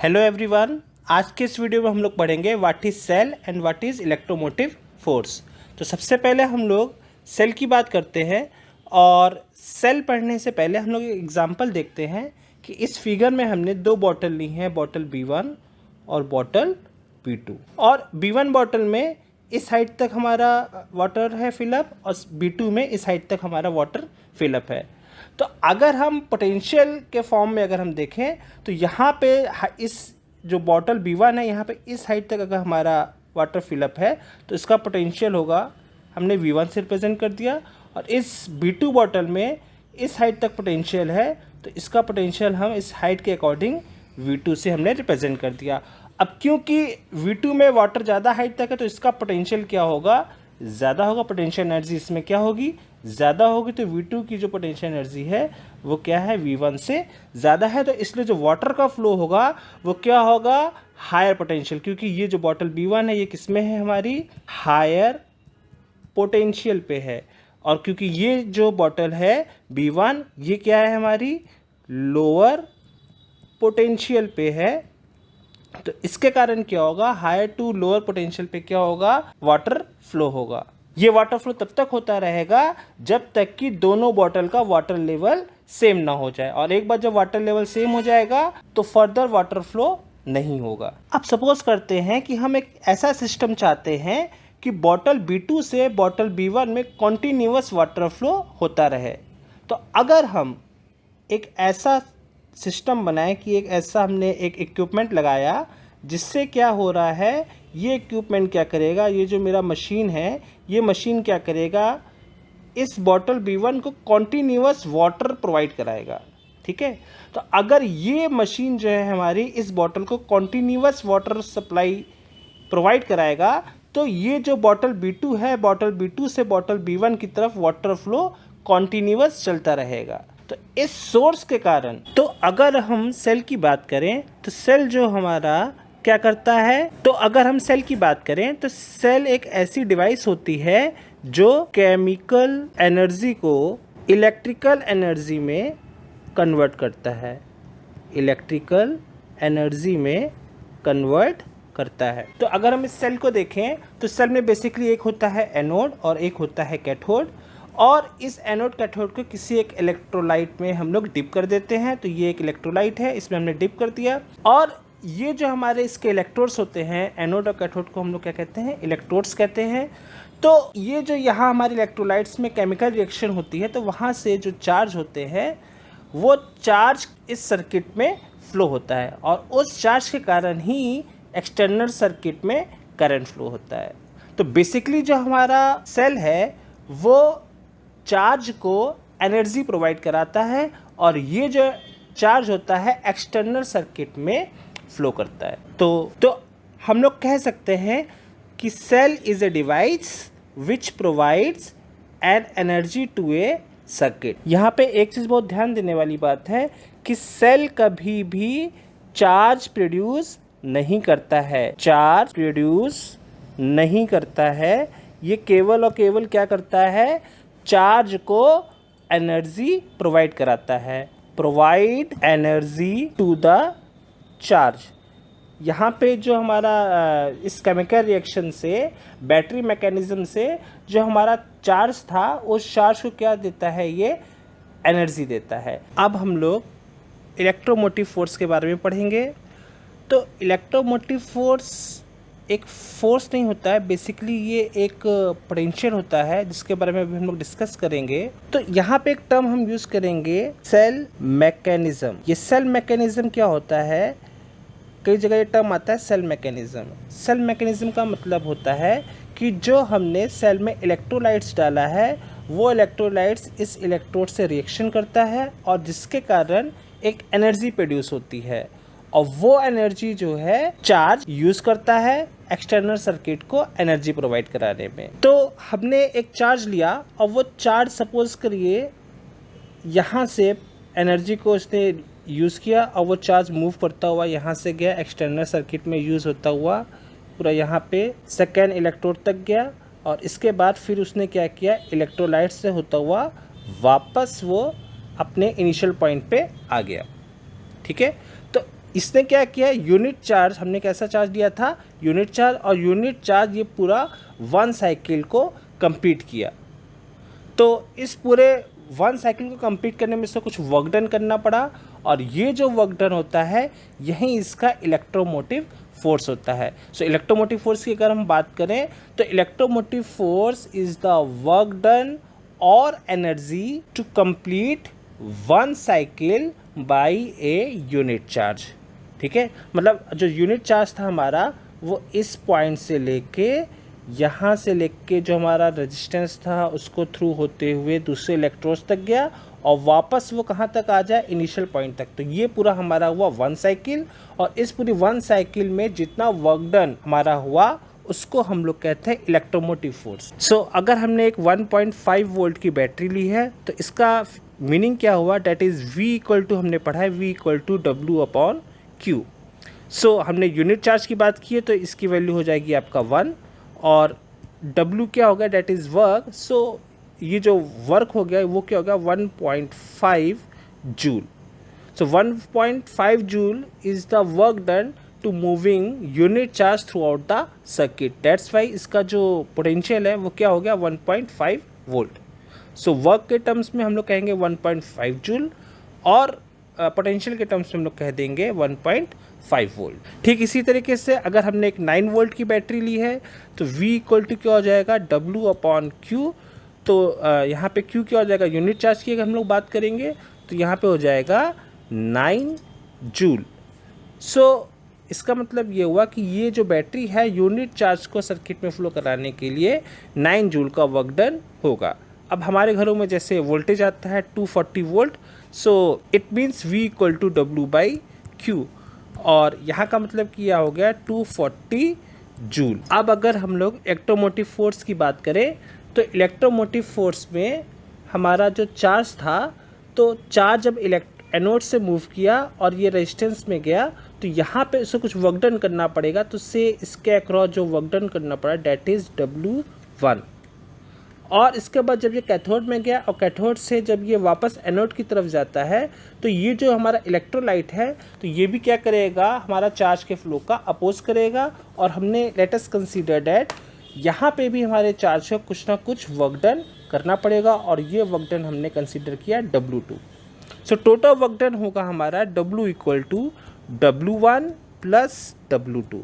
Hello everyone, आज के इस वीडियो में हम लोग पढ़ेंगे what is cell and what is electromotive force. तो सबसे पहले हम लोग सेल की बात करते हैं और सेल पढ़ने से पहले हम लोग एक एग्जांपल देखते हैं कि इस फिगर में हमने दो बॉटल ली हैं, बॉटल B1 और बॉटल B2। और B1 बॉटल में इस हाइट तक हमारा वाटर है फिलअप और B2 में इस हाइट तक हमारा वाटर फिलअप है। तो अगर हम पोटेंशियल के फॉर्म में अगर हम देखें तो यहाँ पे इस जो बॉटल B1 है यहाँ पे इस हाइट तक अगर हमारा वाटर फिलअप है तो इसका पोटेंशियल होगा, हमने V1 से रिप्रेजेंट कर दिया। और इस B2 बॉटल में इस हाइट तक पोटेंशियल है तो इसका पोटेंशियल हम इस हाइट के अकॉर्डिंग V2 से हमने रिप्रेजेंट कर दिया। अब क्योंकि V2 में वाटर ज़्यादा हाइट तक है तो इसका पोटेंशियल क्या होगा, ज़्यादा होगा। पोटेंशियल एनर्जी इसमें क्या होगी, ज़्यादा होगी। तो V2 की जो पोटेंशियल एनर्जी है वो क्या है, V1 से ज़्यादा है। तो इसलिए जो वाटर का फ्लो होगा वो क्या होगा, हायर पोटेंशियल। क्योंकि ये जो बॉटल B1 है ये किस में है, हमारी हायर पोटेंशियल पे है। और क्योंकि ये जो बॉटल है B1 ये क्या है, हमारी लोअर पोटेंशियल पे है। तो इसके कारण क्या होगा, हायर टू लोअर पोटेंशियल पे क्या होगा, वाटर फ्लो होगा। ये वाटर फ्लो तब तक होता रहेगा जब तक कि दोनों बॉटल का वाटर लेवल सेम ना हो जाए। और एक बार जब वाटर लेवल सेम हो जाएगा तो फर्दर वाटर फ्लो नहीं होगा। अब सपोज करते हैं कि हम एक ऐसा सिस्टम चाहते हैं कि बॉटल B2 से बॉटल B1 में कॉन्टिन्यूअस वाटर फ्लो होता रहे। तो अगर हम एक ऐसा सिस्टम बनाएं कि एक ऐसा हमने एक इक्विपमेंट लगाया जिससे क्या हो रहा है, ये इक्विपमेंट क्या करेगा, ये जो मेरा मशीन है ये मशीन क्या करेगा, इस बॉटल B1 को कॉन्टिन्यूअस वाटर प्रोवाइड कराएगा। ठीक है, तो अगर ये मशीन जो है हमारी इस बॉटल को कॉन्टिन्यूअस वाटर सप्लाई प्रोवाइड कराएगा तो ये जो बॉटल B2 है, बॉटल B2 से बॉटल B1 की तरफ वाटर फ्लो कॉन्टिन्यूअस चलता रहेगा। तो इस सोर्स के कारण, तो अगर हम सेल की बात करें तो सेल जो हमारा क्या करता है, तो अगर हम सेल की बात करें तो सेल एक ऐसी डिवाइस होती है जो केमिकल एनर्जी को इलेक्ट्रिकल एनर्जी में कन्वर्ट करता है, इलेक्ट्रिकल एनर्जी में कन्वर्ट करता है। तो अगर हम इस सेल को देखें तो सेल में बेसिकली एक होता है एनोड और एक होता है कैथोड। और इस एनोड कैथोड को किसी एक इलेक्ट्रोलाइट में हम लोग डिप कर देते हैं। तो ये एक इलेक्ट्रोलाइट है, इसमें हमने डिप कर दिया। और ये जो हमारे इसके इलेक्ट्रोड्स होते हैं, एनोड और कैथोड को हम लोग क्या कहते हैं, इलेक्ट्रोड्स कहते हैं। तो ये जो यहाँ हमारे इलेक्ट्रोलाइट्स में केमिकल रिएक्शन होती है तो वहाँ से जो चार्ज होते हैं वो चार्ज इस सर्किट में फ्लो होता है और उस चार्ज के कारण ही एक्सटर्नल सर्किट में करंट फ्लो होता है। तो बेसिकली जो हमारा सेल है वो चार्ज को एनर्जी प्रोवाइड कराता है और ये जो चार्ज होता है एक्सटर्नल सर्किट में फ्लो करता है। तो हम लोग कह सकते हैं कि cell is a device which provides an energy to a circuit. यहाँ पे एक चीज़ बहुत ध्यान देने वाली बात है कि सेल कभी भी चार्ज प्रोड्यूस नहीं करता है, चार्ज प्रोड्यूस नहीं करता है। ये केवल और केवल क्या करता है, चार्ज को एनर्जी प्रोवाइड कराता है, provide energy to the charge. यहाँ पे जो हमारा इस केमिकल रिएक्शन से, बैटरी मैकेनिज्म से जो हमारा चार्ज था उस चार्ज को क्या देता है, ये एनर्जी देता है। अब हम लोग इलेक्ट्रोमोटिव फोर्स के बारे में पढ़ेंगे। तो इलेक्ट्रोमोटिव फोर्स एक फोर्स नहीं होता है, बेसिकली ये एक पोटेंशियल होता है जिसके बारे में अभी हम लोग डिस्कस करेंगे। तो यहाँ पे एक टर्म हम यूज़ करेंगे, सेल मैकेनिज्म। ये सेल मैकेनिज्म क्या होता है, कई जगह ये टर्म आता है सेल मैकेनिज्म। सेल मैकेनिज्म का मतलब होता है कि जो हमने सेल में इलेक्ट्रोलाइट्स डाला है वो इलेक्ट्रोलाइट्स इस इलेक्ट्रोड से रिएक्शन करता है और जिसके कारण एक एनर्जी प्रोड्यूस होती है और वो एनर्जी जो है चार्ज यूज़ करता है एक्सटर्नल सर्किट को एनर्जी प्रोवाइड कराने में। तो हमने एक चार्ज लिया और वो चार्ज सपोज करिए यहाँ से एनर्जी को उसने यूज़ किया और वो चार्ज मूव करता हुआ यहाँ से गया, एक्सटर्नल सर्किट में यूज़ होता हुआ पूरा यहाँ पे सेकेंड इलेक्ट्रोड तक गया और इसके बाद फिर उसने क्या किया, इलेक्ट्रोलाइट से होता हुआ वापस वो अपने इनिशियल पॉइंट पे आ गया। ठीक है, तो इसने क्या किया, यूनिट चार्ज, हमने कैसा चार्ज लिया था, यूनिट चार्ज, और यूनिट चार्ज ये पूरा 1 साइकिल को कंप्लीट किया। तो इस पूरे 1 साइकिल को कंप्लीट करने में इसको कुछ वर्क डन करना पड़ा, और ये जो वर्क डन होता है यही इसका इलेक्ट्रोमोटिव फोर्स होता है। सो इलेक्ट्रोमोटिव फोर्स की अगर हम बात करें तो electromotive force is the work done और energy to complete 1 cycle by a unit charge. ठीक है, मतलब जो यूनिट चार्ज था हमारा वो इस पॉइंट से लेके यहाँ से लेके जो हमारा रेजिस्टेंस था उसको थ्रू होते हुए दूसरे इलेक्ट्रोड्स तक गया, और वापस वो कहाँ तक आ जाए, इनिशियल पॉइंट तक। तो ये पूरा हमारा हुआ 1 साइकिल, और इस पूरी 1 साइकिल में जितना वर्क डन हमारा हुआ उसको हम लोग कहते हैं इलेक्ट्रोमोटिव फोर्स। सो अगर हमने एक 1.5 वोल्ट की बैटरी ली है तो इसका मीनिंग क्या हुआ, that is V equal to, हमने पढ़ा है V इक्वल टू W/Q। सो हमने यूनिट चार्ज की बात की है तो इसकी वैल्यू हो जाएगी आपका 1, और W क्या होगा, डेट इज़ वर्क। सो ये जो वर्क हो गया वो क्या हो गया, 1.5 joule. So 1.5 joule is the work done to moving unit charge throughout the circuit. That's why इसका जो पोटेंशियल है वो क्या हो गया, 1.5 वोल्ट। सो वर्क के टर्म्स में हम लोग कहेंगे 1.5 जूल, और पोटेंशियल के टर्म्स में हम लोग कह देंगे 1.5 वोल्ट। ठीक इसी तरीके से अगर हमने एक 9 वोल्ट की बैटरी ली है तो V इक्वल टू क्या हो जाएगा, W/Q। तो यहाँ पे Q क्या हो जाएगा, यूनिट चार्ज की अगर हम लोग बात करेंगे तो यहाँ पे हो जाएगा 9 जूल। सो इसका मतलब ये हुआ कि ये जो बैटरी है यूनिट चार्ज को सर्किट में फ्लो कराने के लिए 9 जूल का वर्क डन होगा। अब हमारे घरों में जैसे वोल्टेज आता है 240 volt, so it means V equal to W/Q, और यहाँ का मतलब किया हो गया 240 जूल। अब अगर हम लोग इलेक्ट्रोमोटिव फोर्स की बात करें तो इलेक्ट्रोमोटिव फोर्स में हमारा जो चार्ज था, तो चार्ज जब एनोड से मूव किया और ये रेजिस्टेंस में गया तो यहाँ पे उसको कुछ वर्क डन करना पड़ेगा, तो से इसके अक्रॉस जो वर्क डन करना पड़ा डेट इज़ W1। और इसके बाद जब ये कैथोड में गया और कैथोड से जब ये वापस एनोड की तरफ जाता है तो ये जो हमारा इलेक्ट्रोलाइट है तो ये भी क्या करेगा, हमारा चार्ज के फ्लो का अपोज करेगा। और हमने लेट अस कंसीडर दैट यहाँ पे भी हमारे चार्ज को कुछ ना कुछ वर्क डन करना पड़ेगा, और ये वर्क डन हमने कंसीडर किया W2। So total work done होगा हमारा W equal to W1 plus W2।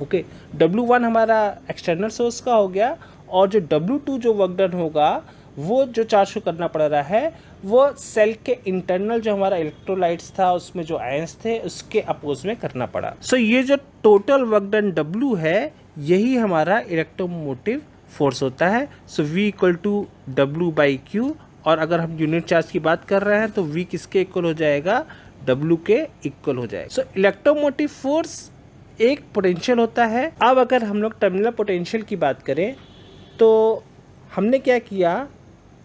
Okay, W1 हमारा एक्सटर्नल सोर्स का हो गया, और जो W2 जो वर्क डन होगा वो जो चार्ज को करना पड़ रहा है वो सेल के इंटरनल जो हमारा इलेक्ट्रोलाइट्स था उसमें जो आयंस थे उसके अपोज में करना पड़ा। सो ये जो टोटल वर्क डन W है यही हमारा इलेक्ट्रोमोटिव फोर्स होता है। सो V इक्वल टू W/Q, और अगर हम यूनिट चार्ज की बात कर रहे हैं तो V किसके इक्वल हो जाएगा, W के इक्वल हो जाएगा। सो इलेक्ट्रोमोटिव फोर्स एक पोटेंशियल होता है। अब अगर हम लोग टर्मिनल पोटेंशियल की बात करें तो हमने क्या किया,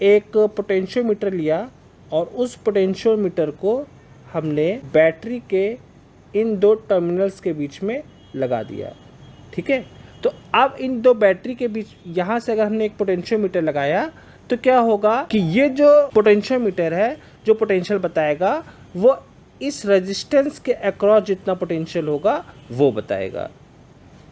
एक पोटेंशियोमीटर लिया और उस पोटेंशियोमीटर को हमने बैटरी के इन 2 टर्मिनल्स के बीच में लगा दिया। ठीक है, तो अब इन 2 बैटरी के बीच यहाँ से अगर हमने एक पोटेंशियोमीटर लगाया तो क्या होगा कि ये जो पोटेंशियोमीटर है जो पोटेंशियल बताएगा वो इस रेजिस्टेंस के अक्रॉस जितना पोटेंशियल होगा वो बताएगा।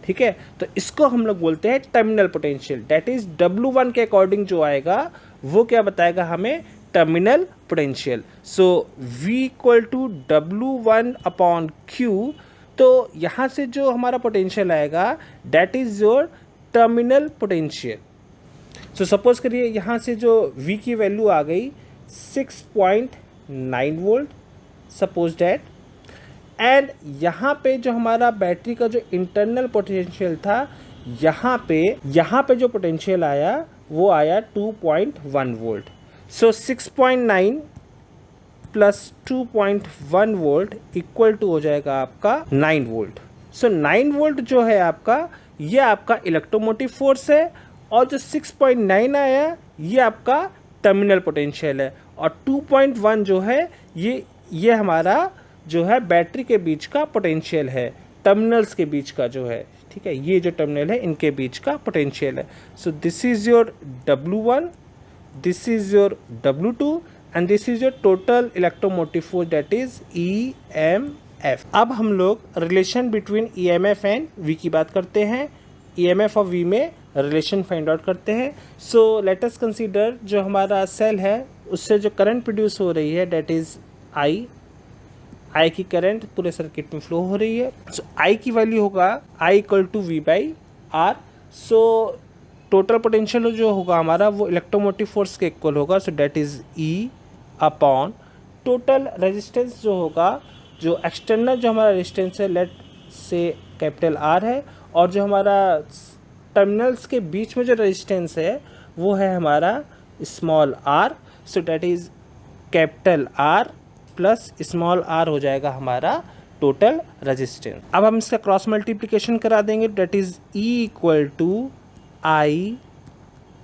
ठीक है, तो इसको हम लोग बोलते हैं terminal potential. That is W1 के अकॉर्डिंग जो आएगा वो क्या बताएगा हमें, terminal potential. So V equal to W1/Q, तो यहाँ से जो हमारा पोटेंशियल आएगा that is your terminal potential. So suppose करिए यहाँ से जो V की वैल्यू आ गई 6.9 वोल्ट, सपोज डैट, एंड यहाँ पे जो हमारा बैटरी का जो इंटरनल पोटेंशियल था यहाँ पे जो पोटेंशियल आया वो आया 2.1 volt. So 6.9 plus 2.1 volt equal to हो जाएगा आपका 9 वोल्ट। सो 9 वोल्ट जो है आपका ये आपका इलेक्ट्रोमोटिव फोर्स है, और जो 6.9 आया ये आपका टर्मिनल पोटेंशियल है, और 2.1 जो है ये हमारा जो है बैटरी के बीच का पोटेंशियल है, टर्मिनल्स के बीच का जो है। ठीक है, ये जो टर्मिनल है इनके बीच का पोटेंशियल है। So this is your W1, this is your W2, and this is your total electromotive force that is EMF। F. अब हम लोग relation between EMF and V की बात करते हैं। ईएमएफ और वी में रिलेशन फाइंड आउट करते हैं। सो लेट अस कंसीडर जो हमारा सेल है उससे जो करंट प्रोड्यूस हो रही है डेट इज़ आई की करंट पूरे सर्किट में फ्लो हो रही है। सो आई की वैल्यू होगा I equal to V by R. So total potential जो होगा हमारा वो इलेक्ट्रोमोटिव फोर्स के इक्वल होगा। So that is E upon total resistance जो होगा, जो एक्सटर्नल जो हमारा रेजिस्टेंस है लेट से कैपिटल आर है, और जो हमारा टर्मिनल्स के बीच में जो रेजिस्टेंस है वो है हमारा small R. So that is capital R plus small R हो जाएगा हमारा टोटल रेजिस्टेंस। अब हम इसका क्रॉस मल्टीप्लिकेशन करा देंगे, that is E equal to I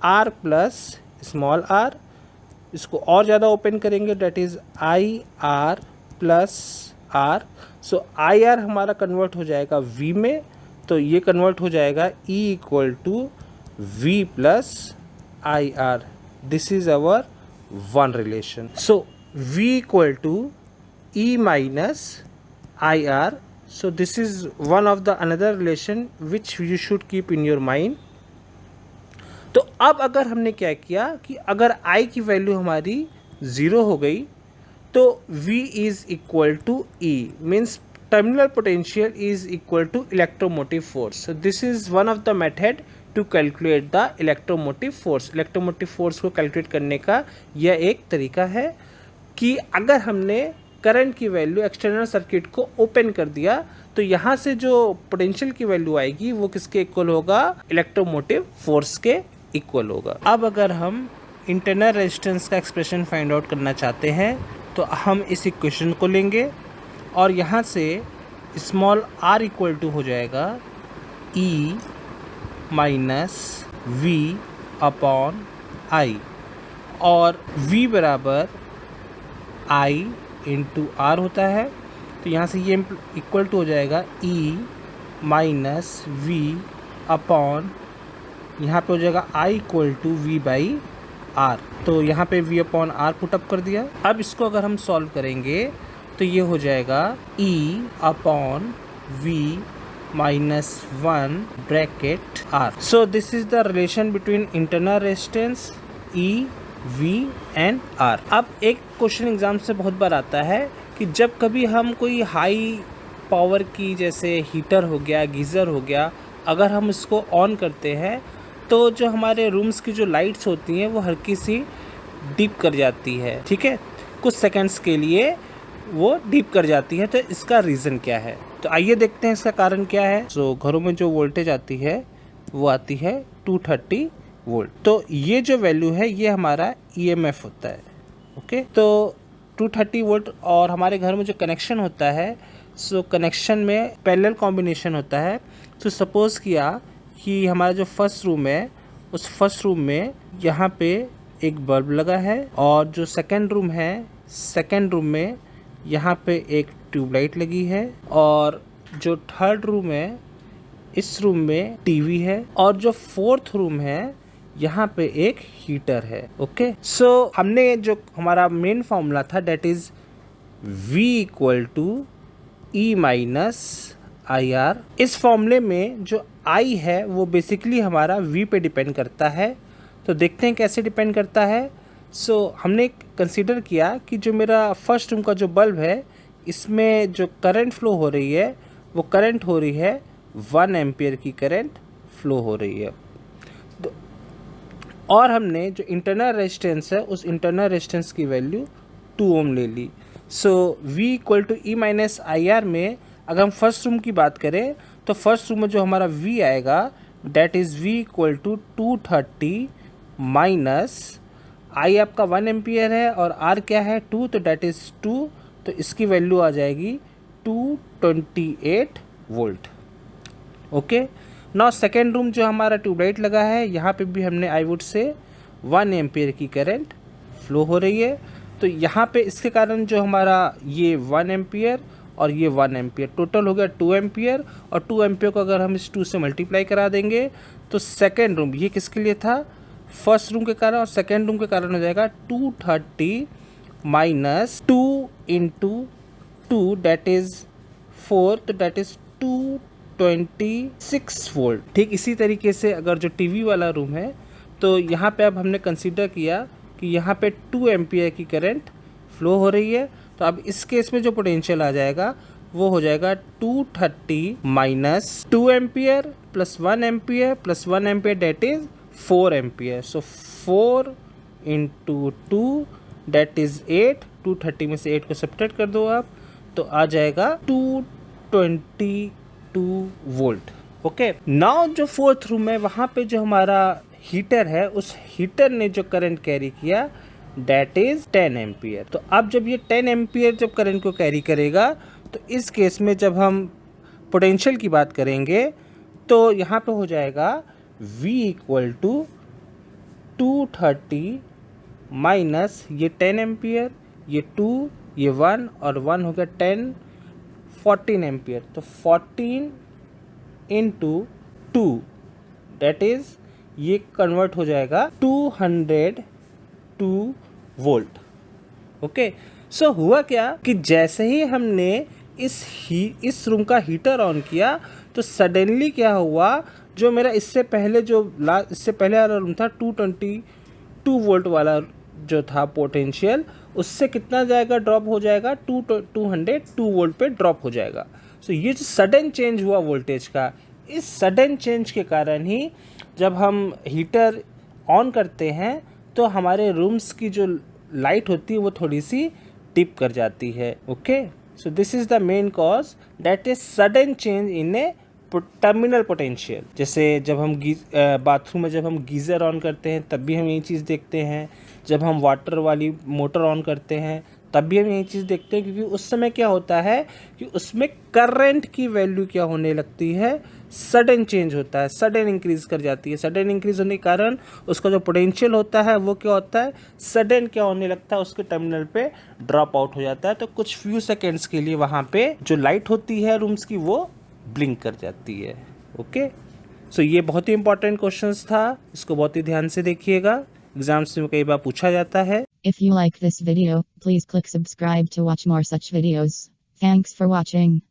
R plus small R. इसको और ज़्यादा ओपन करेंगे, that is I R plus R. So I R हमारा कन्वर्ट हो जाएगा वी में, तो ये कन्वर्ट हो जाएगा E equal to V plus I R. This is our one relation. So V equal to E minus IR. So this is one of the another relation which you should keep in your mind. तो अब अगर हमने क्या किया कि अगर I की value हमारी 0 हो गई तो V is equal to E means terminal potential is equal to electromotive force. So this is one of the method to calculate the electromotive force. electromotive force को कैलकुलेट करने का यह एक तरीका है कि अगर हमने करंट की वैल्यू एक्सटर्नल सर्किट को ओपन कर दिया तो यहाँ से जो पोटेंशियल की वैल्यू आएगी वो किसके इक्वल होगा, इलेक्ट्रोमोटिव फोर्स के इक्वल होगा। अब अगर हम इंटरनल रेजिस्टेंस का एक्सप्रेशन फाइंड आउट करना चाहते हैं तो हम इस इक्वेशन को लेंगे और यहाँ से स्मॉल आर इक्वल टू हो जाएगा E minus we upon I, और वी बराबर आई इंटू आर होता है। तो यहाँ से ये इक्वल टू हो जाएगा ई माइनस वी अपॉन, यहाँ पे हो जाएगा I equal to V by R. तो यहाँ पे वी अपॉन आर पुटअप कर दिया। अब इसको अगर हम सॉल्व करेंगे तो ये हो जाएगा E upon V minus 1 bracket आर। So this is the relation between internal resistance E V and R। अब एक क्वेश्चन एग्जाम से बहुत बार आता है कि जब कभी हम कोई हाई पावर की जैसे हीटर हो गया, गीज़र हो गया, अगर हम इसको ऑन करते हैं तो जो हमारे रूम्स की जो लाइट्स होती हैं वो हल्की सी डिप कर जाती है, ठीक है, कुछ सेकंड्स के लिए वो डिप कर जाती है। तो इसका रीज़न क्या है, तो आइए देखते हैं इसका कारण क्या है। तो घरों में जो वोल्टेज आती है वो आती है 230 वोल्ट। तो ये जो वैल्यू है ये हमारा ईएमएफ होता है, ओके। तो 230 वोल्ट और हमारे घर में जो कनेक्शन होता है, सो कनेक्शन में पैरेलल कॉम्बिनेशन होता है। तो सपोज़ किया कि हमारा जो फर्स्ट रूम है उस फर्स्ट रूम में यहाँ पे एक बल्ब लगा है, और जो सेकंड रूम है सेकंड रूम में यहाँ पे एक ट्यूबलाइट लगी है, और जो थर्ड रूम है इस रूम में टीवी है, और जो फोर्थ रूम है यहाँ पे एक हीटर है, ओके। सो हमने जो हमारा मेन फॉर्मूला था that is V equal to E minus I R. इस फॉर्मूले में जो I है वो बेसिकली हमारा V पे डिपेंड करता है। तो देखते हैं कैसे डिपेंड करता है। सो हमने कंसीडर किया कि जो मेरा फर्स्ट रूम का जो बल्ब है इसमें जो करंट फ्लो हो रही है वो करंट हो रही है 1 एम्पियर की करंट फ्लो हो रही है। और हमने जो इंटरनल रेजिस्टेंस है उस इंटरनल रेजिस्टेंस की वैल्यू 2 ओम ले ली। So V equal to E minus I R में अगर हम फर्स्ट रूम की बात करें तो फर्स्ट रूम में जो हमारा V आएगा that is V equal to 230 minus I आपका 1 एम्पियर है और R क्या है 2, तो डेट इज़ 2, तो इसकी वैल्यू आ जाएगी 228 volt, okay. Now second room जो हमारा ट्यूबलाइट लगा है यहाँ पे भी हमने आई वुड से 1 एम्पियर की करंट फ्लो हो रही है। तो यहाँ पे इसके कारण जो हमारा ये 1 एम्पियर और ये 1 एम्पियर टोटल हो गया 2 एम्पियर, और 2 एम्पियर को अगर हम इस 2 से मल्टीप्लाई करा देंगे तो सेकेंड रूम ये किसके लिए था, फर्स्ट रूम के कारण, और सेकेंड रूम के कारण हो जाएगा 230 माइनस 2 इंटू 2 डेट इज़ 4 तो डेट इज 226 वोल्ट। ठीक इसी तरीके से अगर जो टीवी वाला रूम है तो यहाँ पे अब हमने कंसीडर किया कि यहाँ पे 2 एम्पियर की करंट फ्लो हो रही है, तो अब इस केस में जो पोटेंशियल आ जाएगा वो हो जाएगा 230 minus 2 ampere plus 1 ampere plus 1 ampere that is 4 ampere. So 4 into 2 that is 8। 230 में से 8 को सब्ट्रैक्ट कर दो आप तो आ जाएगा 222 वोल्ट। ओके, नाउ जो फोर्थ रूम है वहाँ पे जो हमारा हीटर है उस हीटर ने जो करंट कैरी किया डेट इज 10 एम्पियर। तो अब जब ये 10 एम्पियर जब करंट को कैरी करेगा तो इस केस में जब हम पोटेंशियल की बात करेंगे तो यहाँ पे हो जाएगा V इक्वल टू 230 माइनस ये 10 एम्पियर, ये 2, ये 1 और 1 हो गया 10, 14 एम्पियर। तो 14 इंटू 2 डेट इज ये कन्वर्ट हो जाएगा 202 वोल्ट। ओके, सो हुआ क्या कि जैसे ही हमने इस रूम का हीटर ऑन किया तो सडनली क्या हुआ, जो मेरा इससे पहले वाला रूम था 222 वोल्ट वाला जो था पोटेंशियल, उससे कितना जाएगा, ड्रॉप हो जाएगा 202 वोल्ट पे ड्रॉप हो जाएगा। सो ये जो सडन चेंज हुआ वोल्टेज का, इस सडन चेंज के कारण ही जब हम हीटर ऑन करते हैं तो हमारे रूम्स की जो लाइट होती है वो थोड़ी सी डिप कर जाती है। Okay, so this is the main cause that is sudden change in A terminal potential. जैसे जब हम बाथरूम में जब हम गीज़र ऑन करते हैं तब भी हम यही चीज़ देखते हैं, जब हम वाटर वाली मोटर ऑन करते हैं तब भी हम यही चीज़ देखते हैं, क्योंकि उस समय क्या होता है कि उसमें करंट की वैल्यू क्या होने लगती है, सडन चेंज होता है, सडन इंक्रीज कर जाती है। सडन इंक्रीज होने के कारण उसका जो पोटेंशियल होता है वो क्या होता है, सडन क्या होने लगता है, उसके टर्मिनल पे ड्रॉप आउट हो जाता है। तो कुछ फ्यू सेकेंड्स के लिए वहाँ पे जो लाइट होती है रूम्स की वो ब्लिंक कर जाती है। ओके, सो ये बहुत ही इंपॉर्टेंट क्वेश्चंस था, इसको बहुत ही ध्यान से देखिएगा, एग्जाम्स में कई बार पूछा जाता है। If you like this video, please click subscribe to watch more such videos. Thanks for watching.